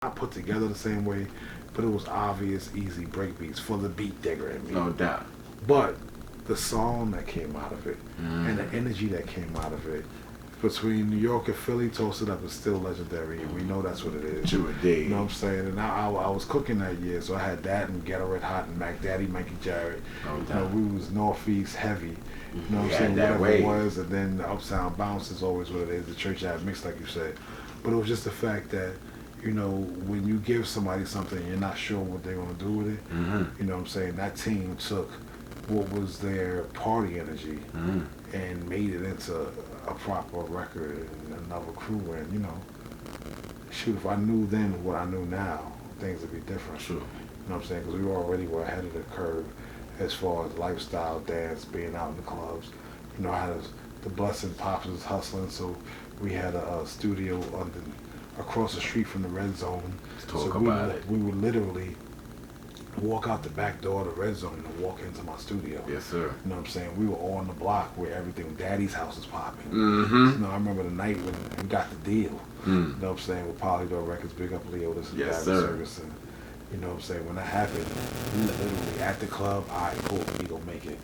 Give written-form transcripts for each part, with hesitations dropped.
not put together the same way, but it was obvious, easy break beats for the beat digger in me. No doubt. But the song that came out of it and the energy that came out of it between New York and Philly, Toasted Up is still legendary, and we know that's what it is. True indeed. You know what I'm saying? And I was cooking that year, so I had that and Ghetto Red Hot and Mac Daddy, Mikey Jarrett. No You doubt. know, we was Northeast heavy. You know what I'm Yeah, saying? that Whatever way. it was, and then the Uptown Bounce is always what it is. The Church Ave mix, like you said. But it was just the fact that, you know, when you give somebody something, you're not sure what they're gonna do with it. You know what I'm saying? That team took what was their party energy and made it into a proper record and another crew. And you know, shoot, if I knew then what I knew now, things would be different. True. You know what I'm saying? Because we already were ahead of the curve as far as lifestyle, dance, being out in the clubs. You know, I had the blessing, Pops was hustling, so we had a studio across the street from the Red Zone. Talk so about it. We would literally walk out the back door of the Red Zone and walk into my studio. Yes, sir. You know what I'm saying? We were on the block where everything, Daddy's house is popping. Mm-hmm. You know, I remember the night when we got the deal. You know what I'm saying? With Polydor Records, big up Leo, this is Yes, Gavin sir. Ferguson. You know what I'm saying? When that happened, we were literally at the club, all right, cool, we gonna make it.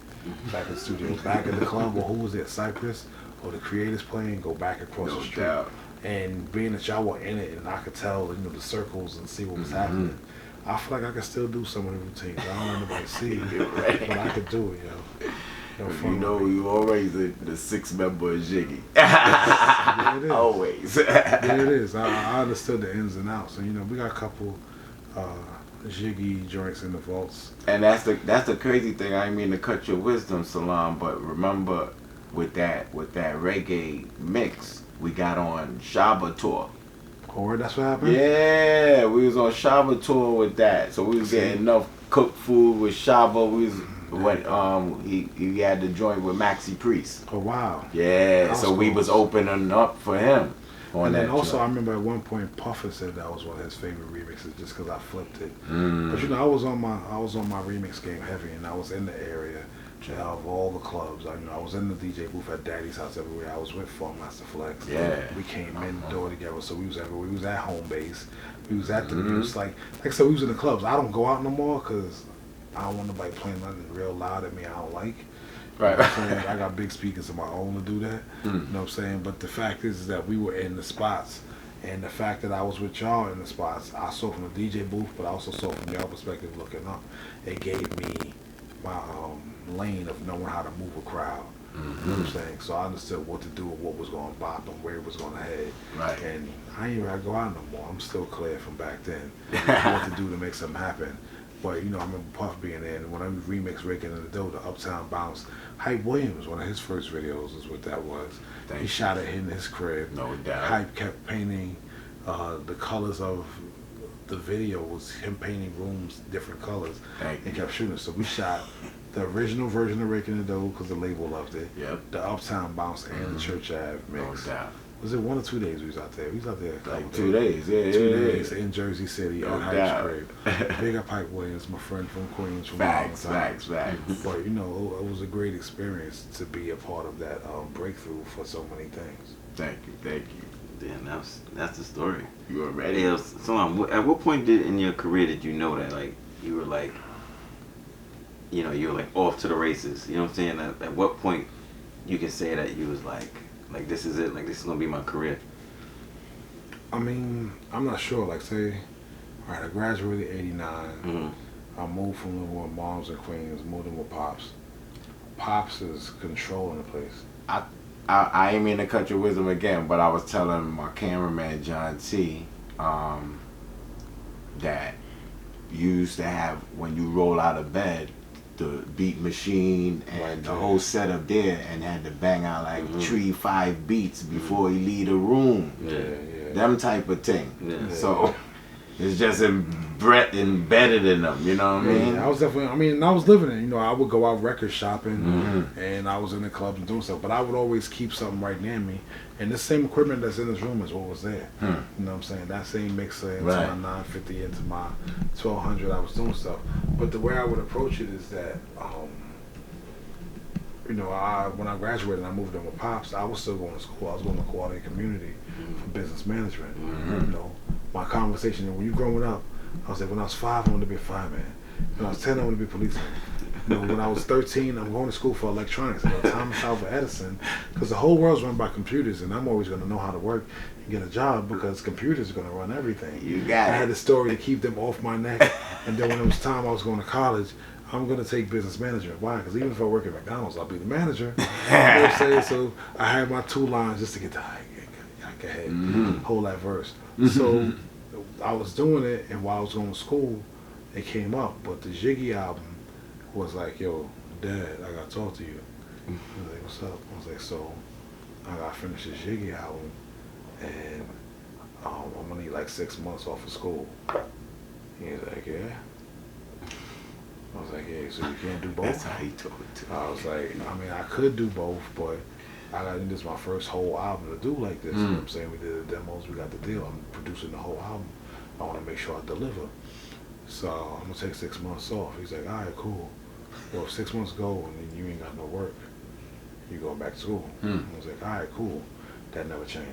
Back in the studio, back in the club, well, who was it? Cypress or the Creators playing, go back across No the street. doubt. And being that y'all were in it and I could tell, you know, the circles and see what was happening, I feel like I could still do some of the routines. I don't want nobody to see it, but I could do it, yo. No You fun know, with me. you always the 6-member of Jiggy. Yeah, it is. Always. Yeah, it is. I understood the ins and outs. And, you know, we got a couple jiggy joints in the vaults. And that's the crazy thing. I didn't mean to cut your wisdom, Salaam, but remember with that reggae mix, we got on Shaba tour. Or that's what happened? Yeah, we was on Shaba tour with that. So we was getting enough cooked food with Shaba. We was when he had the joint with Maxi Priest. Oh, wow. Yeah, House so we was calls. opening up for him on And that then also, I joint. remember at one point Puffer said that was one of his favorite remixes just because I flipped it. Mm. But you know, I was on my remix game heavy, and I was in the area of all the clubs. I was in the DJ booth at Daddy's house everywhere. I was with Funk Master Flex. Yeah. We came in the door together, so we was everywhere. We was at home base. We was at the we was like I said, we was in the clubs. I don't go out no more because I don't want nobody playing nothing real loud at me I don't like. Right. You know what I'm saying? I got big speakers of my own to do that. You know what I'm saying? But the fact is that we were in the spots. And the fact that I was with y'all in the spots, I saw from the DJ booth, but I also saw from y'all perspective looking up. It gave me my lane of knowing how to move a crowd. You know what I'm saying? So I understood what to do and what was going to bop and where it was going to head. Right. And I ain't gotta go out no more. I'm still clear from back then. What to do to make something happen. But you know, I remember Puff being there, and when I remixed Raking in the Dough, the Uptown Bounce, Hype Williams, one of his first videos is what that was. Thank He you. shot it in his crib. No doubt. Hype kept painting the colors of the video was him painting rooms different colors Thank and you. kept shooting. So we shot the original version of Raking in the Dough because the label loved it. Yep. The Uptown Bounce and the Church Ave No mix. doubt. Was it 1 or 2 days we was out there? We was out there a couple Like 2 days. Yeah, 2 yeah, days yeah. in Jersey City No at Hype's doubt. crib. Big up Hype Williams, my friend from Queens from Facts, a long time. facts. But you know, it was a great experience to be a part of that breakthrough for so many things. Thank you. Damn, that's the story. You were ready. Hey, so at what point in your career did you know that like you were like, you know, you were like off to the races? You know what I'm saying? At what point you can say that you was like this is it, like this is gonna be my career? I mean, I'm not sure. Like, say, all right, I graduated '89. I moved from living with moms in Queens, moved in with Pops. Pops is controlling the place. I ain't mean to cut your wisdom again, but I was telling my cameraman John T. That you used to have when you roll out of bed the beat machine and Right the there. whole setup there, and had to bang out like 3-5 beats before you leave the room. Yeah. Them type of thing. Yeah. So it's just embedded in them. You know what I mean? Yeah, I was definitely. I mean, I was living it. You know, I would go out record shopping, and I was in the clubs and doing stuff. But I would always keep something right near me, and the same equipment that's in this room is what was there. You know what I'm saying? That same mixer into Right. my 950, into my 1200. I was doing stuff. But the way I would approach it is that, you know, when I graduated, and I moved in with Pops. I was still going to school. I was going to Quality Community for business management. You know, my conversation. And when you growing up, I was like, when I was 5, I wanted to be a fireman. When I was 10, I wanted to be a policeman. You know, when I was 13, I'm going to school for electronics. I go Thomas Alva Edison, because the whole world's run by computers, and I'm always going to know how to work and get a job because computers are going to run everything. You got it. I had the story to keep them off my neck, and then when it was time I was going to college, I'm going to take business management. Why? Because even if I work at McDonald's, I'll be the manager. You know what I'm saying? So I had my 2 lines just to get the I can ahead, hold that verse. So I was doing it, and while I was going to school, it came up. But the Jiggy album was like, yo, Dad, I got to talk to you. He was like, what's up? I was like, so I got to finish this Jiggy album, and I'm going to need like 6 months off of school. He was like, yeah. I was like, yeah, so you can't do both? That's how he told it to me. I was like, I mean, I could do both, but this is my first whole album to do like this. You know what I'm saying? We did the demos, we got the deal. I'm producing the whole album. I want to make sure I deliver. So I'm going to take 6 months off. He's like, all right, cool. Well, if 6 months go and then you ain't got no work, you going back to school. I was like, all right, cool. That never changed.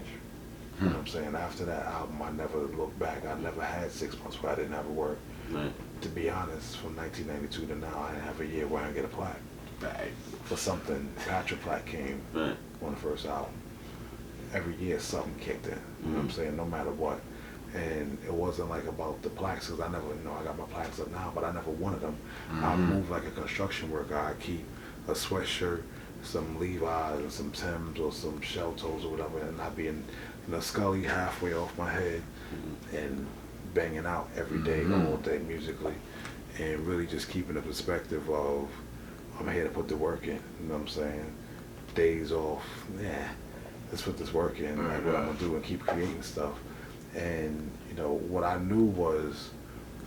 You know what I'm saying? After that album, I never looked back. I never had 6 months where I didn't have work. Right. To be honest, from 1992 to now, I didn't have a year where I didn't get a plaque. Right. For something, Patrick plaque came Right. on the first album. Every year something kicked in. You know what I'm saying? No matter what. And it wasn't like about the plaques, because I never, you know, I got my plaques up now, but I never wanted them. I moved like a construction worker. I keep a sweatshirt, some Levi's, and some Timbs, or some shell toes or whatever, and not being, you know, Scully halfway off my head, and banging out every day, all day musically, and really just keeping the perspective of, I'm here to put the work in. You know what I'm saying? Days off, yeah, let's put this work in, like what I'm gonna do, and keep creating stuff. And you know what I knew was,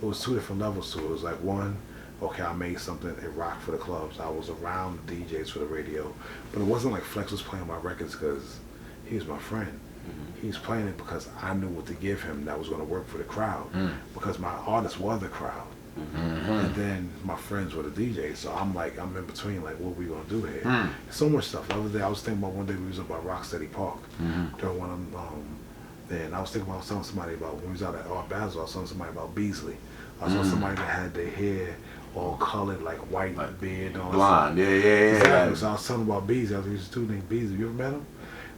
it was 2 different levels to it. It was like, one, okay, I made something, it rocked for the clubs. I was around the DJs for the radio, but it wasn't like Flex was playing my records because he was my friend. He was playing it because I knew what to give him that was going to work for the crowd, because my artists were the crowd. And then my friends were the DJs, so I'm in between, like, what are we going to do here? So much stuff. The other day I was thinking about, one day we was up at Rocksteady Park during one of them, then I was thinking about telling somebody about, when we was out at Art Basel, I was telling somebody about Beasley. I saw somebody that had their hair all colored, like white, like beard and all blonde, that. yeah. Exactly. So I was telling about Beasley. I was like, there's a dude named Beasley. You ever met him?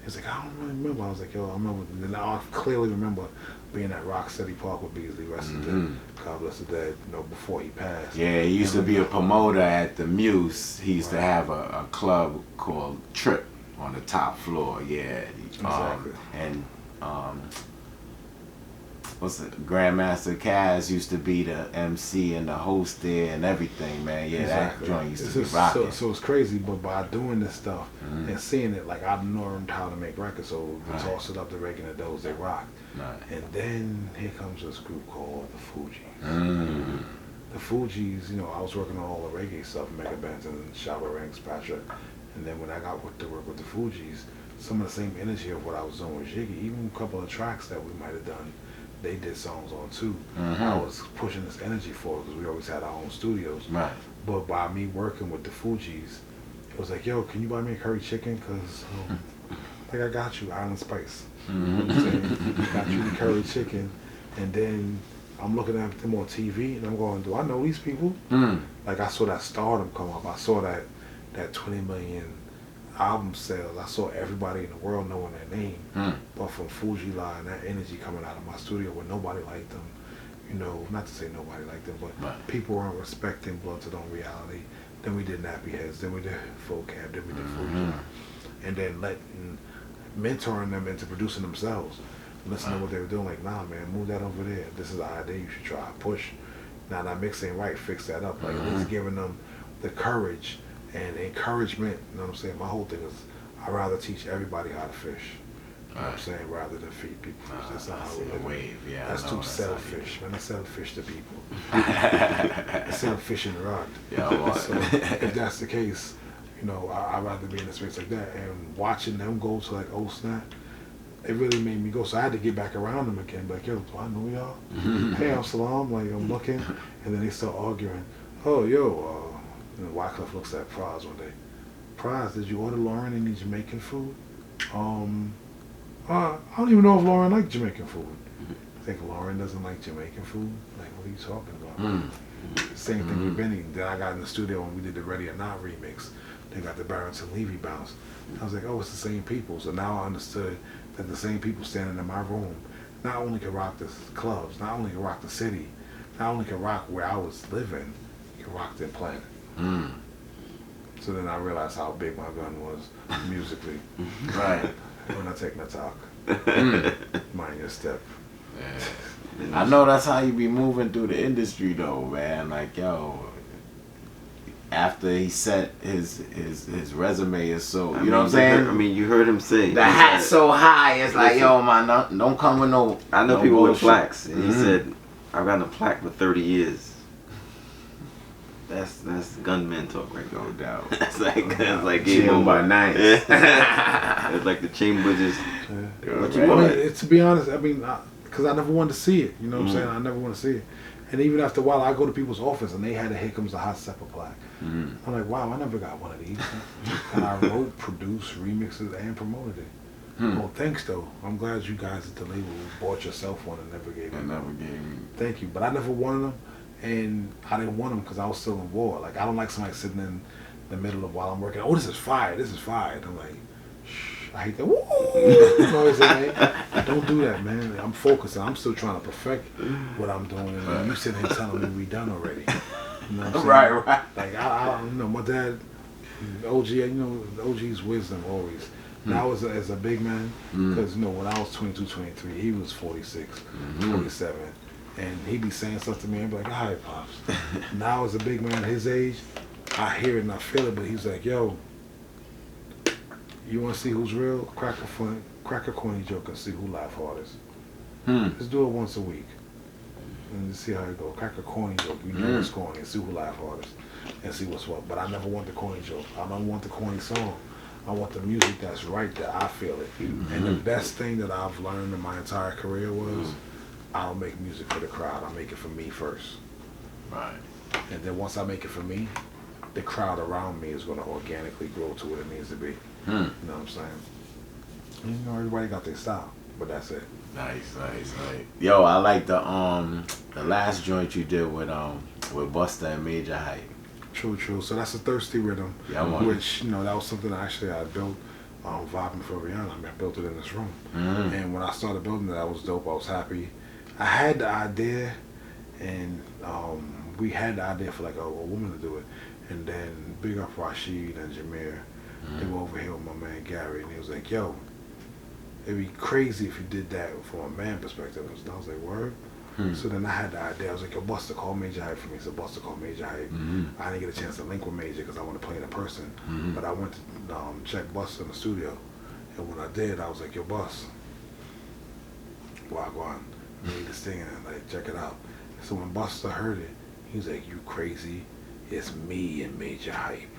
He's like, I don't really remember. I was like, yo, I remember. And I clearly remember being at Rocksteady Park with Beasley, rest of the God bless the dead, you know, before he passed. Yeah, he used to be a promoter at the Muse. He used to have a club called Trip on the top floor. Yeah, Exactly. And what's it? Grandmaster Kaz used to be the MC and the host there and everything, man. Yeah, Exactly. that joint used It's to be just rocking. so it's crazy, but by doing this stuff and seeing it, like, I learned how to make records. So we toss it up to regular those, they rock. And then here comes this group called the Fugees. The Fugees, you know, I was working on all the reggae stuff, Mega Bands and Shabba Ranks, Patrick. And then when I got to work with the Fugees, some of the same energy of what I was doing with Jiggy, even a couple of tracks that we might have done, they did songs on too. I was pushing this energy forward because we always had our own studios. Right. But by me working with the Fugees, it was like, yo, can you buy me a curry chicken? Because, like, I got you, Island Spice. You know what I'm saying? Got you the curry chicken. And then I'm looking at them on TV and I'm going, do I know these people? Like, I saw that stardom come up. I saw that 20 million album sales. I saw everybody in the world knowing their name. But from Fuji Line, that energy coming out of my studio where nobody liked them, you know, not to say nobody liked them, but people weren't respecting Blood to Dawn Reality. Then we did Nappy Heads, then we did Full Cab, then we did Fuji Line. And then mentoring them into producing themselves. Listen to what they were doing, like, nah, man, move that over there. This is the idea you should try. Push. Now, that mix ain't right, fix that up. Like, at least giving them the courage and encouragement. You know what I'm saying? My whole thing is, I'd rather teach everybody how to fish. You know what I'm saying? Rather than feed people fish. That's not how we live. Wave, yeah. That's too selfish, man. I sell fish to people. I sell fish in the rod. Yeah, So if that's the case, you know, I'd rather be in a space like that. And watching them go to, like, oh snap, it really made me go. So I had to get back around them again. Like, yo, do I know y'all? Hey, I'm Salaam. Like, I'm looking. And then they start arguing. Oh, yo, and Wycliffe looks at Praz one day. Praz, did you order Lauren any Jamaican food? I don't even know if Lauren liked Jamaican food. think Lauren doesn't like Jamaican food? Like, what are you talking about? Same Mm-hmm. thing with Benny. Then I got in the studio and we did the Ready or Not remix. They got the Barrington Levy bounce. I was like, oh, it's the same people. So now I understood that the same people standing in my room not only can rock the clubs, not only can rock the city, not only can rock where I was living, can rock their planet. So then I realized how big my gun was musically. Right. When I take my talk. Mind your step. Yeah. I know that's how you be moving through the industry though, man. Like, yo, after he set his resume is so, you know what I'm saying? You heard him say The hat's so high, it's like, yo, man, don't come with no. I know no people bullshit. with plaques, and he said, I've gotten a plaque for 30 years. That's gunman talk right there. No doubt. It's like Chill by night. It's like the chamber just. What you want? To be honest, I mean, because I never wanted to see it. You know what I'm saying? I never want to see it. And even after a while, I go to people's office and they had a Here Comes the Hot Stepper plaque. I'm like, wow, I never got one of these. And I wrote, produced, remixes, and promoted it. Well, thanks though. I'm glad you guys at the label bought yourself one and never gave me. Thank you, but I never wanted them, and I didn't want them because I was still in war. Like, I don't like somebody sitting in the middle of while I'm working. Oh, this is fire. This is fire. And I'm like, shh. I hate that. Woo! You know what I'm saying? Don't do that, man. I'm focused. I'm still trying to perfect what I'm doing, and you sitting here telling me we done already. You know what I'm saying? Right. Like I you know, my dad, OG. You know, OG's wisdom always. Now as a big man, because you know when I was 22, 23, he was 46, 47, and he'd be saying stuff to me and be like, "All right, pops." Now as a big man his age, I hear it and I feel it, but he's like, "Yo, you want to see who's real? Crack a corny joke and see who laugh hardest. Just do it once a week and just see how it goes. Crack a corny joke, you know it's corny, and see who laugh hardest and see what's what." But I never want the corny joke. I don't want the corny song. I want the music that's right there. I feel it. And the best thing that I've learned in my entire career was I don't make music for the crowd. I make it for me first. Right. And then once I make it for me, the crowd around me is going to organically grow to what it needs to be. You know what I'm saying? And, you know, everybody got their style, but that's it. Nice. Yo, I like the last joint you did with Busta and Major Hype. True. So that's a Thirsty Rhythm, which, you know, that was something actually I built vibing for Rihanna. I mean, I built it in this room. And when I started building it, that was dope. I was happy. I had the idea, and we had the idea for like a woman to do it. And then big up Rashid and Jameer. They were over here with my man Gary, and he was like, "Yo, it'd be crazy if you did that from a man perspective." And I was like, "Word?" So then I had the idea. I was like, "Yo, Busta, call Major Hype for me." So Busta called Major Hype. I didn't get a chance to link with Major because I want to play in person. But I went to check Busta in the studio, and when I did, I was like, "Yo, Bus, Wagwan, you need this thing, and like check it out." So when Busta heard it, he was like, "You crazy? It's me and Major Hype.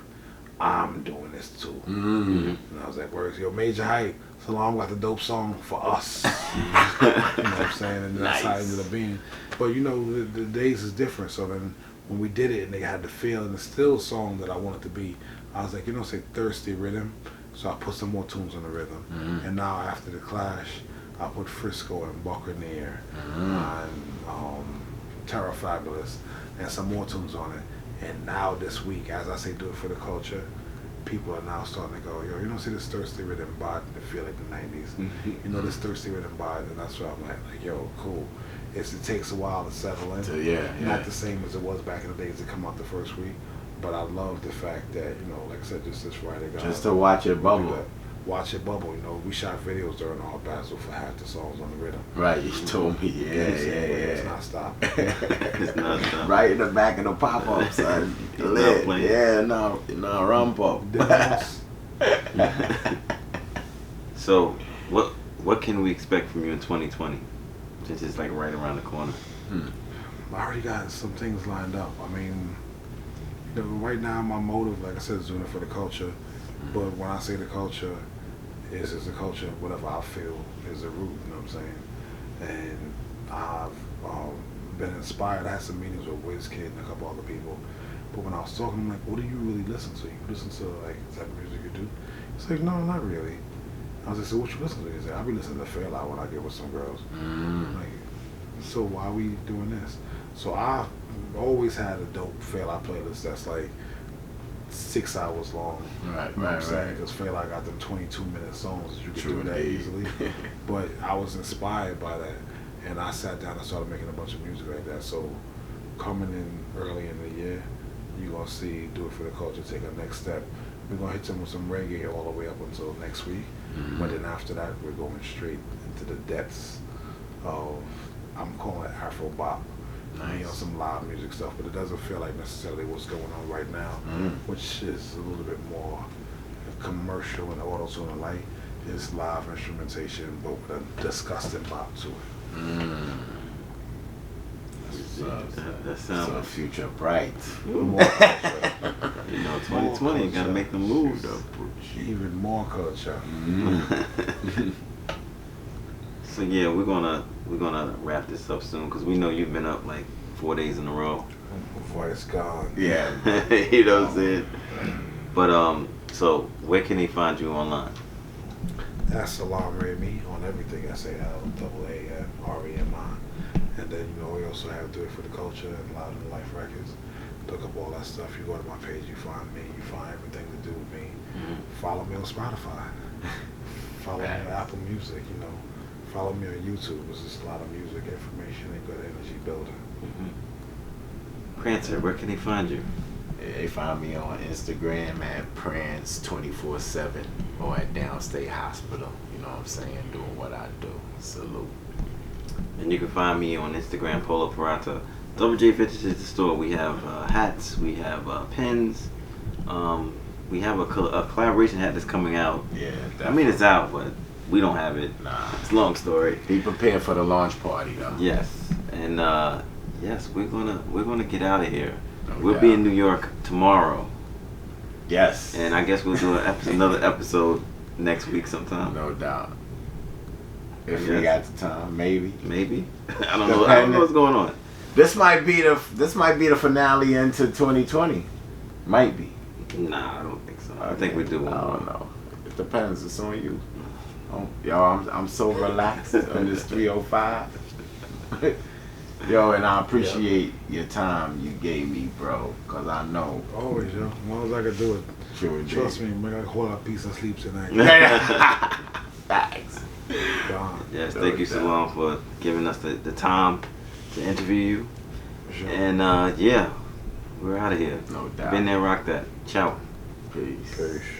I'm doing this too." And I was like, "Words, yo, Major Hype. Salaam got the dope song for us." You know what I'm saying? And that's how it ended up being. But you know, the days is different. So then when we did it and they had the feel and it's still a song that I wanted to be, I was like, you know, say Thirsty Rhythm. So I put some more tunes on the rhythm. And now after the Clash, I put Frisco and Buccaneer and Terra Fabulous and some more tunes on it. And now this week, as I say, do it for the culture, people are now starting to go, "Yo, you don't see this Thirsty Rhythm vibe and feel like the 90s. You know, this Thirsty Rhythm vibe," and that's why I'm like, yo, cool. It takes a while to settle in. Not the same as it was back in the days to come out the first week, but I love the fact that, you know, like I said, just this Friday, guys. Just to watch it bubble. Watch it bubble. You know, we shot videos during our Basel for half the songs on the rhythm. Right, you told me. Yeah. It's not stopping. It's not stopping. Right in the back of the pop-up, son. Lit. Yeah, no, rump up. So, what can we expect from you in 2020? Since it's like right around the corner. I already got some things lined up. I mean, you know, right now my motive, like I said, is doing it for the culture. But when I say the culture, it's the culture, whatever I feel is the root, you know what I'm saying? And I've been inspired. I had some meetings with WizKid and a couple other people. But when I was talking, I'm like, what do you really listen to? You listen to like the type of music you do? It's like, no, not really. I was like, so what you listen to? He said, I be listening to Fail Out when I get with some girls. Like, So why are we doing this? So I always had a dope Fail Out playlist that's like 6 hours long. Right, You know what I'm right, saying? right. Because Fail Out got them 22-minute songs. You can True do that indeed. easily. But I was inspired by that. And I sat down and started making a bunch of music like that. So coming in early in the year, you're going to see Do It For The Culture take a next step. We're going to hit them with some reggae all the way up until next week. But then after that, we're going straight into the depths of, I'm calling it Afro Bop. You know, some live music stuff, but it doesn't feel like necessarily what's going on right now, which is a little bit more commercial and auto-tune and light. It's live instrumentation, but with a disgusting bop to it. That sounds so future bright. More culture. You know, 2020, you gotta make the move though. Even more culture. So yeah, we're gonna wrap this up soon because we know you've been up like 4 days in a row. Before it's gone. Yeah. You know what I'm saying? But so where can they find you online? That's Salaam Remi on everything. SALAAMREMI. And then, you know, we also have Do It For The Culture and Loud in Life Records. Look up all that stuff. You go to my page, you find me, you find everything to do with me. Follow me on Spotify. Follow me on Apple Music, you know. Follow me on YouTube. There's just a lot of music, information, and good energy building. Prancer, where can they find you? They find me on Instagram at Prance247 or at Downstate Hospital. You know what I'm saying? Doing what I do. Salute. And you can find me on Instagram, Polo Parata. Double J Vintage is the store. We have hats, we have pins, we have a collaboration hat that's coming out. Yeah, definitely. I mean, it's out, but we don't have it. Nah. It's a long story. Be prepared for the launch party, though. Yes, and yes, we're gonna get out of here. No We'll doubt. be in New York tomorrow, Yes. and I guess we'll do another episode next week sometime. No doubt. If I we guess. got the time, maybe. Maybe. I don't know. I don't know what's going on. This might be the finale into 2020. Might be. Nah, I don't think so. I think we do one I more. don't know. It depends. It's on you. Yo, I'm so relaxed on this 305. Yo, and I appreciate your time you gave me, bro. Cause I know. Always, yo. As long as I can do it. True. Trust me, man, I can hold out peace and sleep tonight. Facts. Gone. Yes, No thank you, doubt. Salaam, for giving us the time to interview you. For sure. And yeah, we're out of here. No doubt. Been there, rock that. Ciao. Peace. Peace.